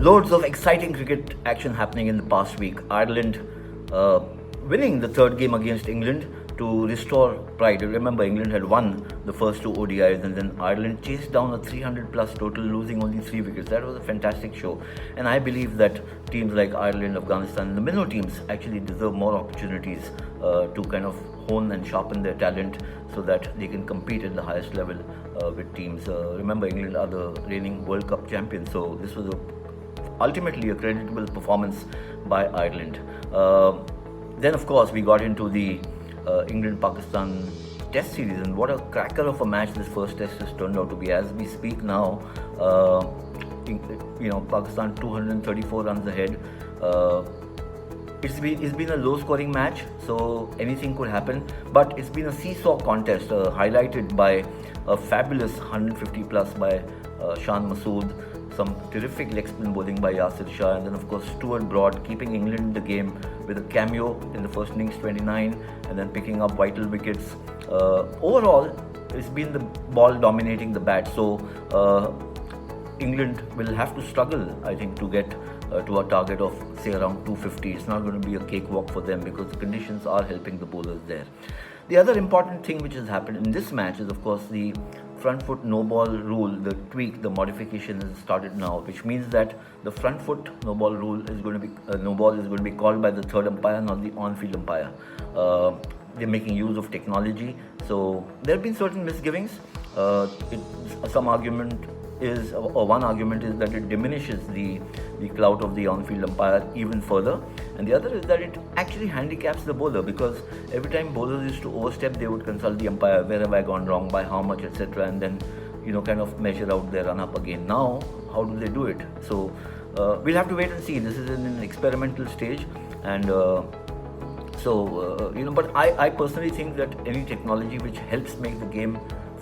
Loads of exciting cricket action happening in the past week. Ireland winning the third game against England to restore pride. Remember, England had won the first two ODIs, and then Ireland chased down a 300 plus total, losing only 3 wickets. That was a fantastic show. And I believe that teams like Ireland, Afghanistan, and the minnow teams actually deserve more opportunities to kind of hone and sharpen their talent so that they can compete at the highest level with teams. Remember, England are the reigning World Cup champions, so this was ultimately a creditable performance by Ireland. Then, of course, we got into the England-Pakistan Test series, and what a cracker of a match this first Test has turned out to be. As we speak now, Pakistan 234 runs ahead. It's been a low-scoring match, so anything could happen. But it's been a seesaw contest, highlighted by a fabulous 150 plus by Shan Masood, some terrific leg spin bowling by Yasir Shah, and then of course Stuart Broad keeping England in the game with a cameo in the first innings 29, and then picking up vital wickets. Overall, it's been the ball dominating the bat, so England will have to struggle, I think, to get to a target of say around 250. It's not going to be a cakewalk for them because the conditions are helping the bowlers there. The other important thing which has happened in this match is, of course, the front foot no ball rule, the tweak, the modification has started now, which means that the front foot no ball rule is going to be no ball is going to be called by the third umpire, not the on-field umpire. They're making use of technology, so there have been certain misgivings. Some argument is, or one argument is that it diminishes the clout of the on-field umpire even further, and the other is that it actually handicaps the bowler, because every time bowlers used to overstep, they would consult the umpire, where have I gone wrong, by how much, etc., and then kind of measure out their run up again. Now, how do they do it? So we'll have to wait and see. This is in an experimental stage, and but I personally think that any technology which helps make the game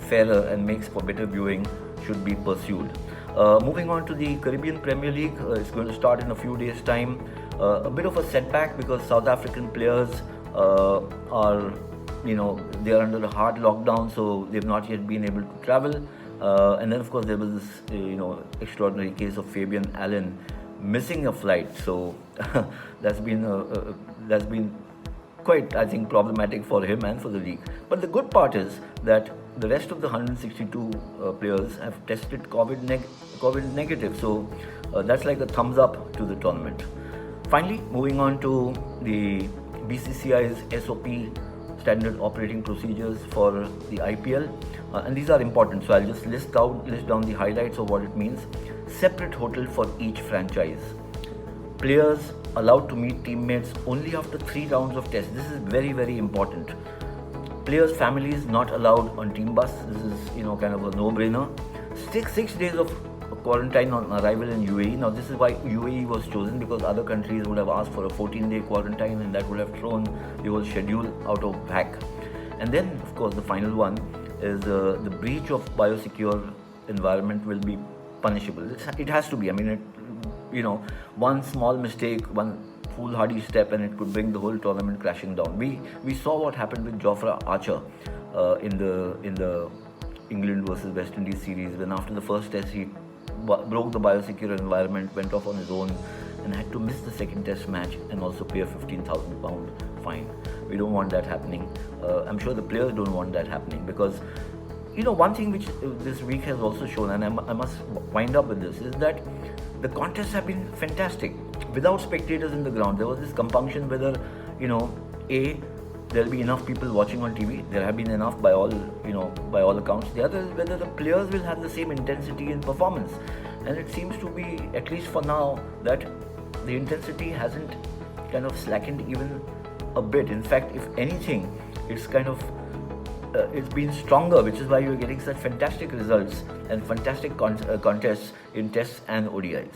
fairer and makes for better viewing should be pursued. Moving on to the Caribbean Premier League, it's going to start in a few days' time. A bit of a setback because South African players are they are under a hard lockdown, so they've not yet been able to travel. And then, of course, there was this extraordinary case of Fabian Allen missing a flight. So that's been quite, I think, problematic for him and for the league. But the good part is that the rest of the 162 players have tested COVID negative, so that's like a thumbs up to the tournament. Finally, moving on to the BCCI's SOP, standard operating procedures for the IPL, and these are important, so I'll just list down the highlights of what it means. Separate hotel for each franchise. Players allowed to meet teammates only after 3 rounds of tests. This is very, very important. Players' families not allowed on team bus. This is kind of a no-brainer. 6 days of quarantine on arrival in UAE. Now this is why UAE was chosen, because other countries would have asked for a 14-day quarantine, and that would have thrown the whole schedule out of whack. And then, of course, the final one is the breach of biosecure environment will be punishable. It has to be. I mean, one small mistake, one foolhardy step, and it could bring the whole tournament crashing down. We saw what happened with Jofra Archer in the England versus West Indies series, when after the first test he broke the biosecure environment, went off on his own, and had to miss the second test match and also pay a £15,000 fine. We don't want that happening. I'm sure the players don't want that happening, because one thing which this week has also shown, and I must wind up with this, is that the contests have been fantastic without spectators in the ground. There was this compunction whether there'll be enough people watching on TV. There have been enough by all accounts. The other is whether the players will have the same intensity in performance, and it seems to be, at least for now, that the intensity hasn't kind of slackened even a bit. In fact, if anything, it's kind of it's been stronger, which is why you're getting such fantastic results and fantastic contests in tests and ODIs.